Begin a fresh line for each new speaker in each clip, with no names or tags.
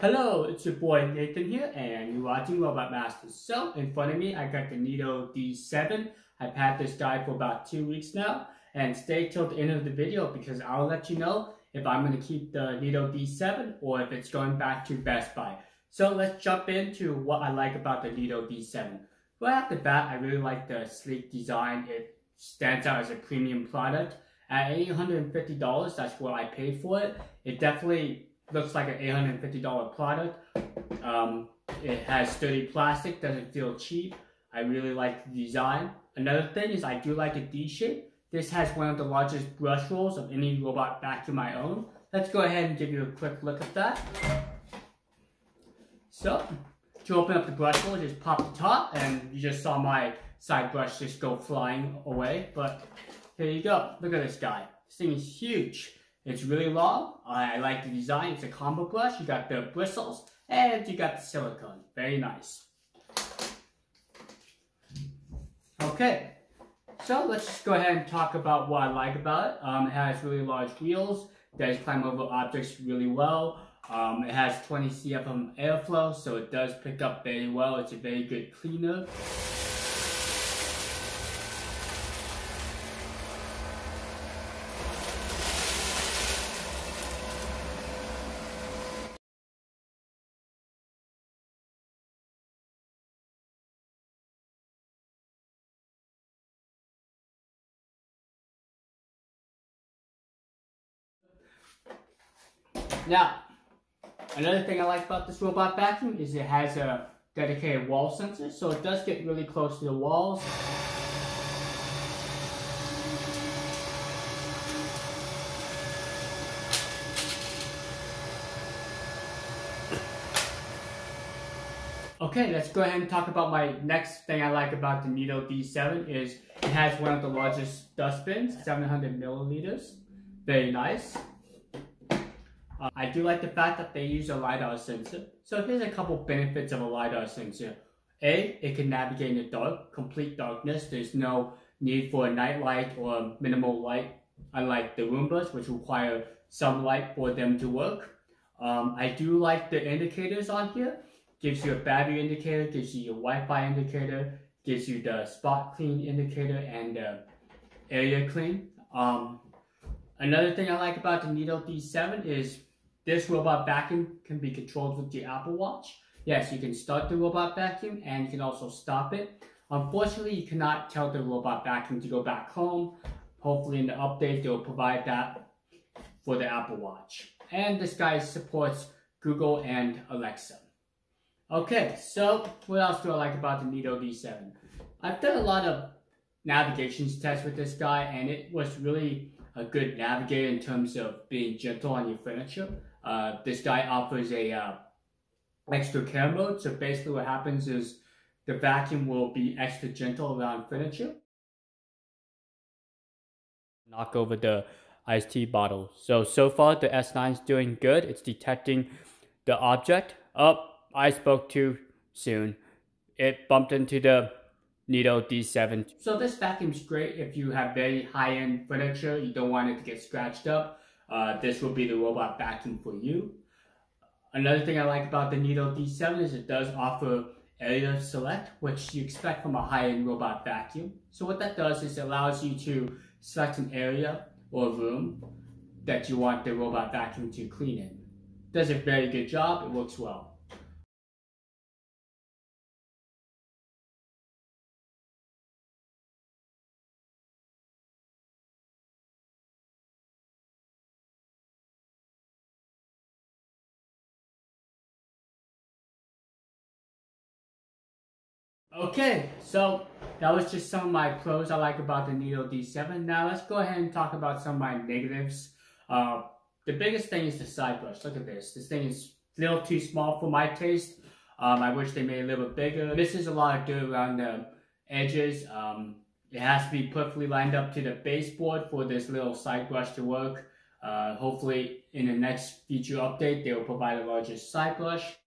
Hello, it's your boy Nathan here, and you're watching Robot Masters. So, in front of me, I got the Neato D7. I've had this guy for about 2 weeks now, and stay till the end of the video because I'll let you know if I'm going to keep the Neato D7 or if it's going back to Best Buy. So, let's jump into what I like about the Neato D7. Right off the bat, I really like the sleek design. It stands out as a premium product. At $850, that's what I paid for it. It definitely looks like an $850 product. It has sturdy plastic, doesn't feel cheap. I really like the design. Another thing is I do like the D shape. This has one of the largest brush rolls of any robot vacuum I own. Let's go ahead and give you a quick look at that. So, to open up the brush roll, just pop the top, and you just saw my side brush just go flying away. But here you go. Look at this guy. This thing is huge. It's really long. I like the design. It's a combo brush. You got the bristles and you got the silicone. Very nice. Okay, so let's just go ahead and talk about what I like about it. It has really large wheels. It does climb over objects really well. It has 20 CFM airflow, so it does pick up very well. It's a very good cleaner. Now, another thing I like about this robot vacuum is it has a dedicated wall sensor, so it does get really close to the walls. Okay, let's go ahead and talk about my next thing I like about the Neato D7 is it has one of the largest dustbins, 700 milliliters. Very nice. I do like the fact that they use a LiDAR sensor. So here's a couple benefits of a LiDAR sensor. A, it can navigate in the dark, complete darkness. There's no need for a night light or minimal light, unlike the Roombas, which require some light for them to work. I do like the indicators on here. Gives you a battery indicator, gives you your Wi-Fi indicator, gives you the spot clean indicator and the area clean. Another thing I like about the Neato D7 is this robot vacuum can be controlled with the Apple Watch. Yes, you can start the robot vacuum and you can also stop it. Unfortunately, you cannot tell the robot vacuum to go back home. Hopefully in the update, they'll provide that for the Apple Watch. And this guy supports Google and Alexa. Okay, so what else do I like about the Neato D7? I've done a lot of navigation tests with this guy, and it was really a good navigator in terms of being gentle on your furniture. This guy offers a extra care mode, so basically what happens is the vacuum will be extra gentle around furniture. Knock over the iced tea bottle. So far the S9 is doing good. It's detecting the object. I spoke too soon. It bumped into the Neato D7. So this vacuum is great if you have very high-end furniture. You don't want it to get scratched up. This will be the robot vacuum for you. Another thing I like about the Neato D7 is it does offer area select, which you expect from a high-end robot vacuum. So what that does is it allows you to select an area or room that you want the robot vacuum to clean in. It does a very good job. It works well. Okay, so that was just some of my pros I like about the Neato D7. Now let's go ahead and talk about some of my negatives. The biggest thing is the side brush. Look at this. This thing is a little too small for my taste. I wish they made it a little bit bigger. This is a lot of dirt around the edges. It has to be perfectly lined up to the baseboard for this little side brush to work. Hopefully in the next feature update, they will provide a larger side brush.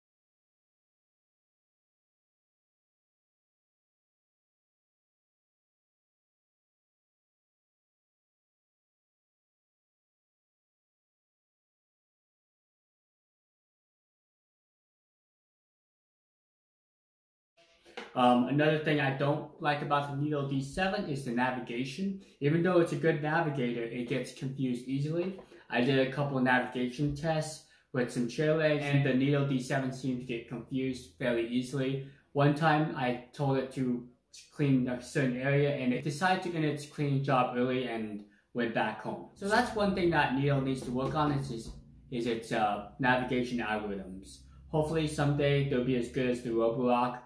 Another thing I don't like about the Neato D7 is the navigation. Even though it's a good navigator, it gets confused easily. I did a couple of navigation tests with some chair legs, and the Neato D7 seemed to get confused fairly easily. One time I told it to clean a certain area, and it decided to end its cleaning job early and went back home. So that's one thing that Neato needs to work on is its navigation algorithms. Hopefully someday they'll be as good as the Roborock.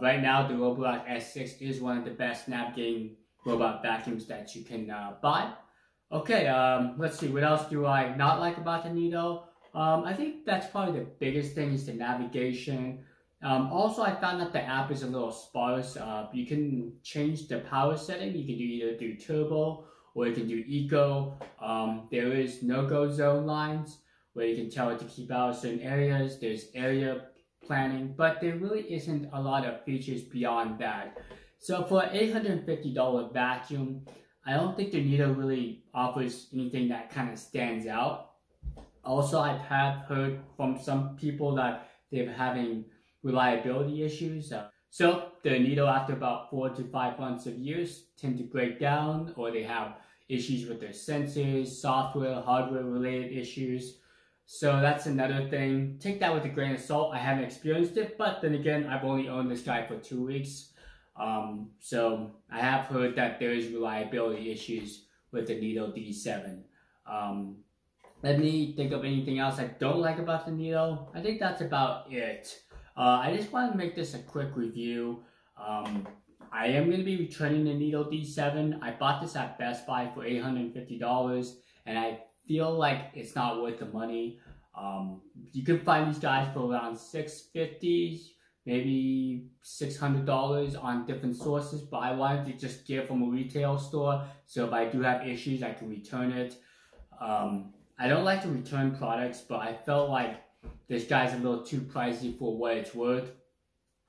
Right now, the Roborock S6 is one of the best navigating robot vacuums that you can buy. Okay, let's see, what else do I not like about the Neato? I think that's probably the biggest thing is the navigation. Also, I found that the app is a little sparse. You can change the power setting. You can either do turbo or you can do eco. There is no-go zone lines where you can tell it to keep out of certain areas. There's area planning, but there really isn't a lot of features beyond that. So for an $850 vacuum, I don't think the Neato really offers anything that kind of stands out. Also, I have heard from some people that they're having reliability issues. So the Neato, after about 4 to 5 months of use, tend to break down, or they have issues with their sensors, software, hardware related issues. So that's another thing. Take that with a grain of salt. I haven't experienced it, but then again, I've only owned this guy for 2 weeks. So I have heard that there is reliability issues with the Neato D7. Let me think of anything else I don't like about the Neato. I think that's about it. I just want to make this a quick review. I am going to be returning the Neato D7. I bought this at Best Buy for $850, and I feel like it's not worth the money. You can find these guys for around $650, maybe $600 on different sources, but I wanted to just get it from a retail store, so if I do have issues, I can return it. I don't like to return products, but I felt like this guy's a little too pricey for what it's worth.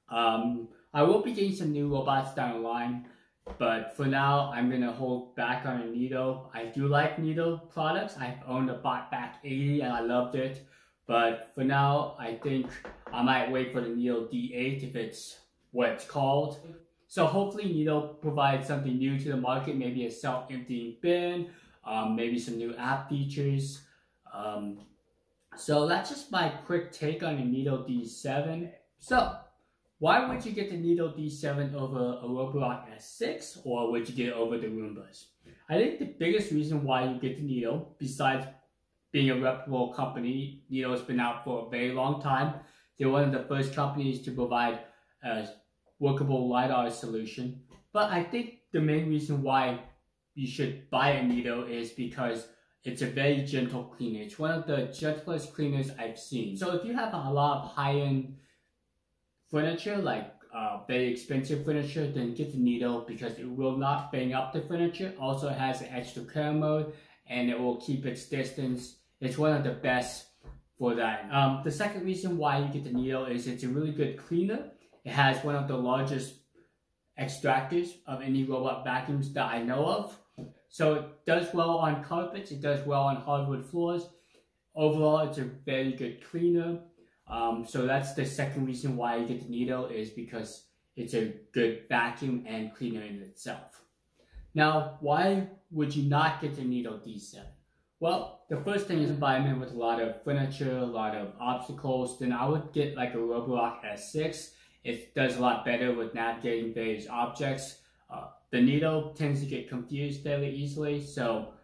I will be getting some new robots down the line, but for now, I'm going to hold back on a Neato. I do like Neato products. I've owned a Botvac 80 and I loved it. But for now, I think I might wait for the Neado D8 if it's what it's called. So hopefully Neato provides something new to the market, maybe a self-emptying bin, maybe some new app features. So that's just my quick take on the Neato D7. So, why would you get the Neato D7 over a Roborock S6, or would you get it over the Roombas? I think the biggest reason why you get the Neato, besides being a reputable company, Neato's been out for a very long time. They're one of the first companies to provide a workable LiDAR solution. But I think the main reason why you should buy a Neato is because it's a very gentle cleaner. It's one of the gentlest cleaners I've seen. So if you have a lot of high-end furniture, like very expensive furniture, then get the Neato because it will not bang up the furniture. Also, it has an extra camera mode and it will keep its distance. It's one of the best for that. The second reason why you get the Neato is it's a really good cleaner. It has one of the largest extractors of any robot vacuums that I know of. So it does well on carpets, it does well on hardwood floors. Overall, it's a very good cleaner. So that's the second reason why you get the Neato, is because it's a good vacuum and cleaner in itself. Now, why would you not get the Neato D7? Well, the first thing is environment with a lot of furniture, a lot of obstacles. Then I would get like a Roborock S6. It does a lot better with navigating various objects. The Neato tends to get confused fairly easily, so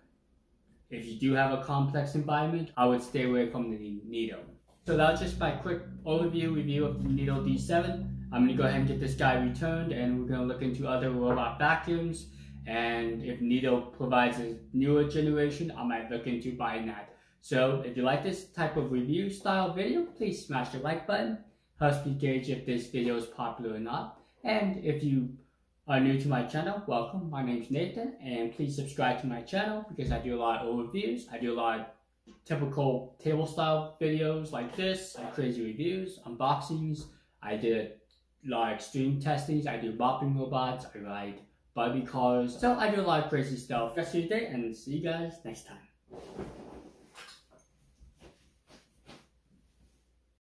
if you do have a complex environment, I would stay away from the Neato. So that was just my quick review of the Neato D7. I'm going to go ahead and get this guy returned, and we're going to look into other robot vacuums. And if Neato provides a newer generation, I might look into buying that. So if you like this type of review style video, please smash the like button. Helps me gauge if this video is popular or not. And if you are new to my channel, welcome. My name is Nathan, and please subscribe to my channel because I do a lot of overviews. I do a lot of typical table style videos like this, crazy reviews, unboxings. I did a lot of extreme testings. I do mopping robots. I ride Barbie cars. So I do a lot of crazy stuff. Rest of your day, and see you guys next time.